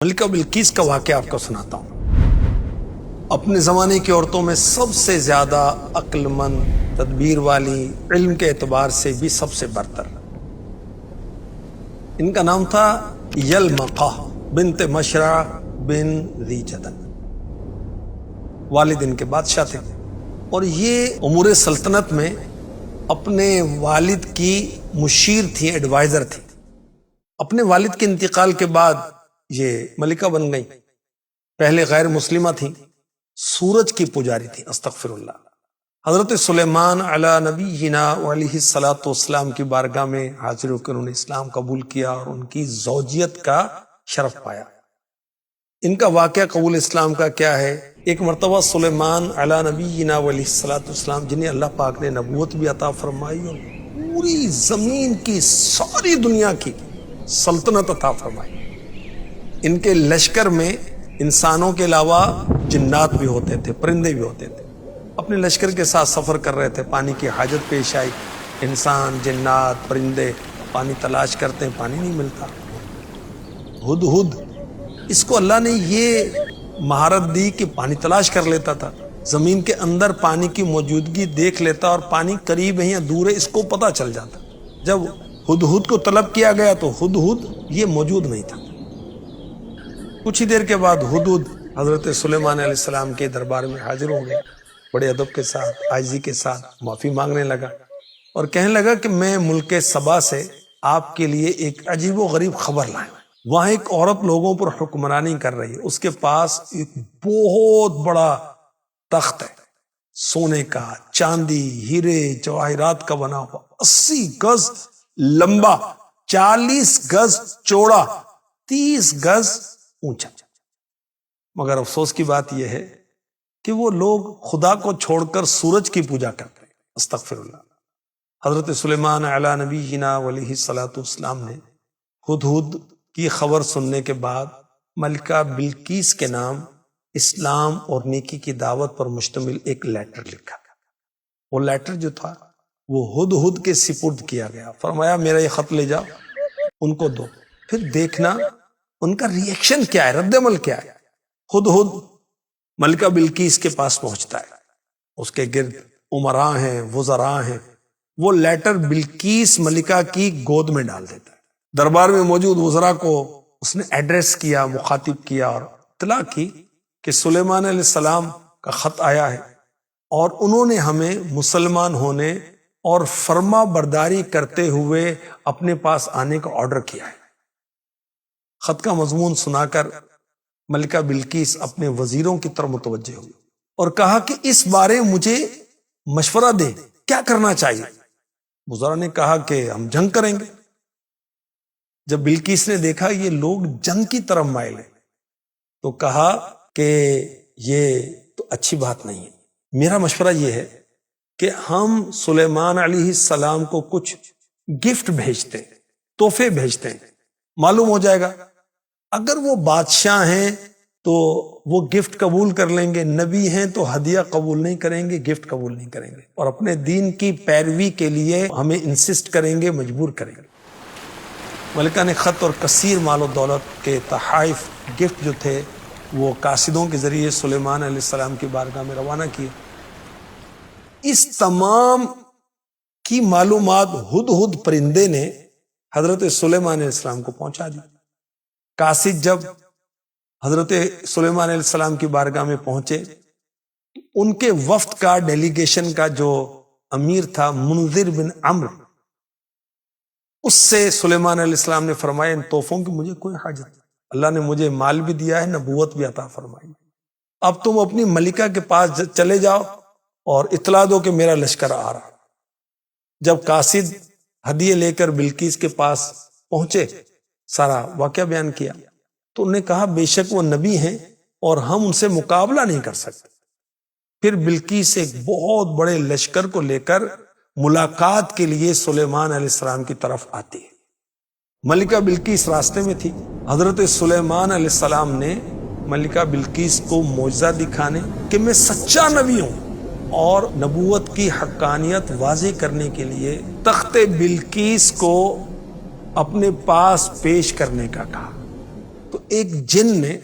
ملکہ بلقیس کا واقعہ آپ کو سناتا ہوں۔ اپنے زمانے کی عورتوں میں سب سے زیادہ عقل مند، تدبیر والی، علم کے اعتبار سے بھی سب سے برتر۔ ان کا نام تھا یلمقہ بنت مشرع بن ذی جدن۔ والد ان کے بادشاہ تھے اور یہ امور سلطنت میں اپنے والد کی مشیر تھی، ایڈوائزر تھی۔ اپنے والد کے انتقال کے بعد یہ ملکہ بن گئی۔ پہلے غیر مسلمہ تھیں، سورج کی پجاری تھیں، استغفر اللہ۔ حضرت سلیمان علی نبینا علیہ الصلوۃ والسلام کی بارگاہ میں حاضر ہو کر انہوں نے اسلام قبول کیا اور ان کی زوجیت کا شرف پایا۔ ان کا واقعہ قبول اسلام کا کیا ہے؟ ایک مرتبہ سلیمان علی نبینا علیہ الصلوۃ والسلام، جنہیں اللہ پاک نے نبوت بھی عطا فرمائی اور پوری زمین کی ساری دنیا کی سلطنت عطا فرمائی، ان کے لشکر میں انسانوں کے علاوہ جنات بھی ہوتے تھے، پرندے بھی ہوتے تھے۔ اپنے لشکر کے ساتھ سفر کر رہے تھے، پانی کی حاجت پیش آئی، انسان، جنات، پرندے پانی تلاش کرتے ہیں، پانی نہیں ملتا۔ ہدہد، اس کو اللہ نے یہ مہارت دی کہ پانی تلاش کر لیتا تھا، زمین کے اندر پانی کی موجودگی دیکھ لیتا اور پانی قریب ہے یا دور ہے اس کو پتہ چل جاتا۔ جب ہدہد کو طلب کیا گیا تو ہدہد یہ موجود نہیں تھا۔ کچھ ہی دیر کے بعد ہدہد حضرت سلیمان علیہ السلام کے دربار میں حاضر ہو گیا، بڑے ادب کے ساتھ، عاجزی کے ساتھ معافی مانگنے لگا اور کہنے لگا کہ میں ملک سبا سے آپ کے لیے ایک عجیب و غریب خبر لایا ہوں۔ وہاں ایک عورت لوگوں پر حکمرانی کر رہی ہے، اس کے پاس ایک بہت بڑا تخت ہے، سونے کا، چاندی، ہیرے جواہرات کا بنا ہوا، 80 گز لمبا، 40 گز چوڑا، 30 گز اونچا۔ مگر افسوس کی بات یہ ہے کہ وہ لوگ خدا کو چھوڑ کر سورج کی پوجا کرتے ہیں، استغفر اللہ۔ حضرت سلیمان علی نبینا علیہ الصلوۃ والسلام نے ہدہد کی خبر سننے کے بعد ملکہ بلقیس کے نام اسلام اور نیکی کی دعوت پر مشتمل ایک لیٹر لکھا۔ وہ لیٹر جو تھا وہ ہدہد کے سپرد کیا گیا، فرمایا میرا یہ خط لے جاؤ، ان کو دو، پھر دیکھنا ان کا ری ایکشن کیا ہے، رد عمل کیا ہے۔ ہدہد ملکہ بلقیس کے پاس پہنچتا ہے، اس کے گرد امراء ہیں، وزراء ہیں، وہ لیٹر بلقیس ملکہ کی گود میں ڈال دیتا ہے۔ دربار میں موجود وزراء کو اس نے ایڈریس کیا، مخاطب کیا اور اطلاع کی کہ سلیمان علیہ السلام کا خط آیا ہے اور انہوں نے ہمیں مسلمان ہونے اور فرما برداری کرتے ہوئے اپنے پاس آنے کا آرڈر کیا ہے۔ خط کا مضمون سنا کر ملکہ بلقیس اپنے وزیروں کی طرف متوجہ ہوئی اور کہا کہ اس بارے مجھے مشورہ دے، کیا کرنا چاہیے؟ وزراء نے کہا کہ ہم جنگ کریں گے۔ جب بلقیس نے دیکھا یہ لوگ جنگ کی طرف مائل ہیں تو کہا کہ یہ تو اچھی بات نہیں ہے، میرا مشورہ یہ ہے کہ ہم سلیمان علیہ السلام کو کچھ گفٹ بھیجتے ہیں، تحفے بھیجتے ہیں، معلوم ہو جائے گا اگر وہ بادشاہ ہیں تو وہ گفٹ قبول کر لیں گے، نبی ہیں تو ہدیہ قبول نہیں کریں گے، گفٹ قبول نہیں کریں گے اور اپنے دین کی پیروی کے لیے ہمیں انسسٹ کریں گے، مجبور کریں گے۔ ملکہ نے خط اور کثیر مال و دولت کے تحائف، گفٹ جو تھے وہ قاصدوں کے ذریعے سلیمان علیہ السلام کی بارگاہ میں روانہ کیے۔ اس تمام کی معلومات ہدہد پرندے نے حضرت سلیمان علیہ السلام کو پہنچا دی۔ قاصد جب حضرت سلیمان علیہ السلام کی بارگاہ میں پہنچے، ان کے وفد کا، ڈیلیگیشن کا جو امیر تھا منذر بن عمرو، اس سے سلیمان علیہ السلام نے فرمایا ان تحفوں کی مجھے کوئی حاجت نہیں، اللہ نے مجھے مال بھی دیا ہے، نبوت بھی عطا فرمائی، اب تم اپنی ملکہ کے پاس چلے جاؤ اور اطلاع دو کہ میرا لشکر آ رہا۔ جب قاصد ہدیے لے کر بلقیس کے پاس پہنچے، سارا واقعہ بیان کیا تو انہوں نے کہا بے شک وہ نبی ہیں اور ہم ان سے مقابلہ نہیں کر سکتے۔ پھر بلقیس ایک بہت بڑے لشکر کو لے کر ملاقات کے لیے سلیمان علیہ السلام کی طرف آتی ہے۔ ملکہ بلقیس راستے میں تھی، حضرت سلیمان علیہ السلام نے ملکہ بلقیس کو معجزہ دکھانے کہ میں سچا نبی ہوں اور نبوت کی حقانیت واضح کرنے کے لیے تخت بلقیس کو اپنے پاس پیش کرنے کا کہا۔ تو ایک جن نے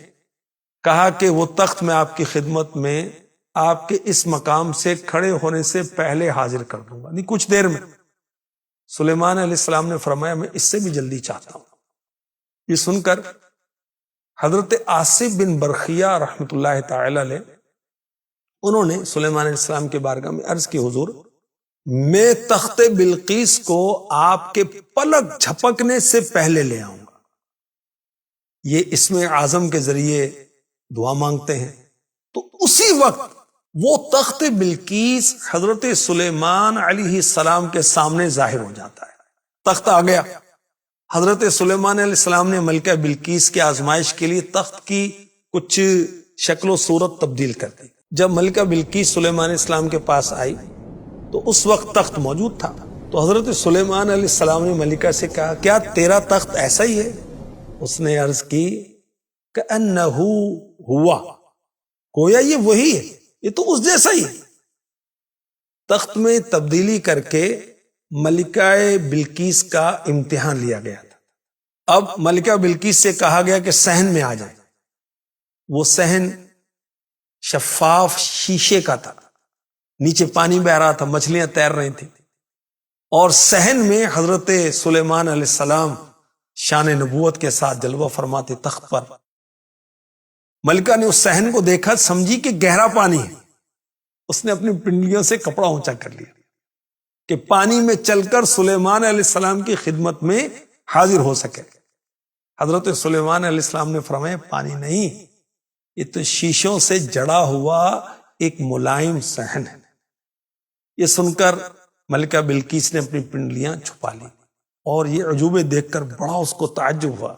کہا کہ وہ تخت میں آپ کی خدمت میں آپ کے اس مقام سے کھڑے ہونے سے پہلے حاضر کر دوں گا، نہیں کچھ دیر میں۔ سلیمان علیہ السلام نے فرمایا میں اس سے بھی جلدی چاہتا ہوں۔ یہ سن کر حضرت آصف بن برخیہ رحمت اللہ تعالی علیہ انہوں نے سلیمان علیہ السلام کے بارگاہ میں عرض کی حضور میں تخت بلقیس کو آپ کے پلک جھپکنے سے پہلے لے آؤں گا۔ یہ اسم اعظم کے ذریعے دعا مانگتے ہیں، تو اسی وقت وہ تخت بلقیس حضرت سلیمان علیہ السلام کے سامنے ظاہر ہو جاتا ہے۔ تخت آ گیا۔ حضرت سلیمان علیہ السلام نے ملکہ بلقیس کی آزمائش کے لیے تخت کی کچھ شکل و صورت تبدیل کر دی۔ جب ملکہ بلقیس سلیمان علیہ السلام کے پاس آئی تو اس وقت تخت موجود تھا، تو حضرت سلیمان علیہ السلام نے ملکہ سے کہا کیا تیرا تخت ایسا ہی ہے؟ اس نے عرض کی کأنہ ہوا، گویا یہ وہی ہے، یہ تو اس جیسا ہی ہے۔ تخت میں تبدیلی کر کے ملکہ بلقیس کا امتحان لیا گیا تھا۔ اب ملکہ بلقیس سے کہا گیا کہ صحن میں آ جائے۔ وہ صحن شفاف شیشے کا تھا، نیچے پانی بہ رہا تھا، مچھلیاں تیر رہی تھیں، اور صحن میں حضرت سلیمان علیہ السلام شان نبوت کے ساتھ جلوہ فرماتے تخت پر۔ ملکہ نے اس صحن کو دیکھا، سمجھی کہ گہرا پانی ہے، اس نے اپنی پنڈلیوں سے کپڑا اونچا کر لیا کہ پانی میں چل کر سلیمان علیہ السلام کی خدمت میں حاضر ہو سکے۔ حضرت سلیمان علیہ السلام نے فرمایا پانی نہیں، یہ تو شیشوں سے جڑا ہوا ایک ملائم صحن ہے۔ یہ سن کر ملکہ بلقیس نے اپنی پنڈلیاں چھپا لی، اور یہ عجوبے دیکھ کر بڑا اس کو تعجب ہوا،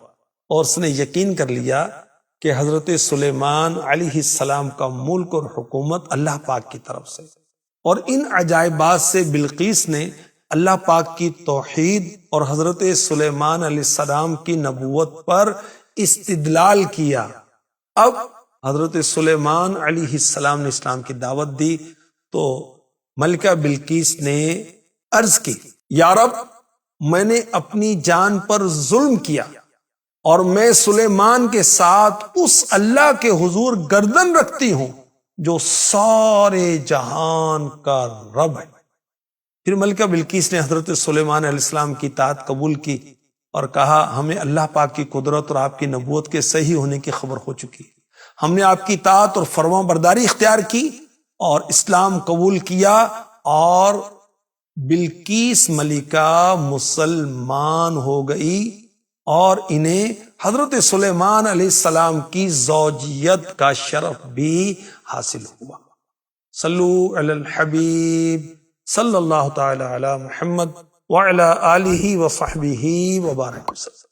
اور اس نے یقین کر لیا کہ حضرت سلیمان علیہ السلام کا ملک اور حکومت اللہ پاک کی طرف سے، اور ان عجائبات سے بلقیس نے اللہ پاک کی توحید اور حضرت سلیمان علیہ السلام کی نبوت پر استدلال کیا۔ اب حضرت سلیمان علیہ السلام نے اسلام کی دعوت دی تو ملکہ بلقیس نے عرض کی یا رب میں نے اپنی جان پر ظلم کیا، اور میں سلیمان کے ساتھ اس اللہ کے حضور گردن رکھتی ہوں جو سارے جہان کا رب ہے۔ پھر ملکہ بلقیس نے حضرت سلیمان علیہ السلام کی اطاعت قبول کی اور کہا ہمیں اللہ پاک کی قدرت اور آپ کی نبوت کے صحیح ہونے کی خبر ہو چکی ہے، ہم نے آپ کی اطاعت اور فرمان برداری اختیار کی اور اسلام قبول کیا، اور بلقیس ملکہ مسلمان ہو گئی، اور انہیں حضرت سلیمان علیہ السلام کی زوجیت کا شرف بھی حاصل ہوا۔ صلو علی الحبیب صلی اللہ تعالی علی محمد وعلی آلہ وصحبہ وبارک وسلم۔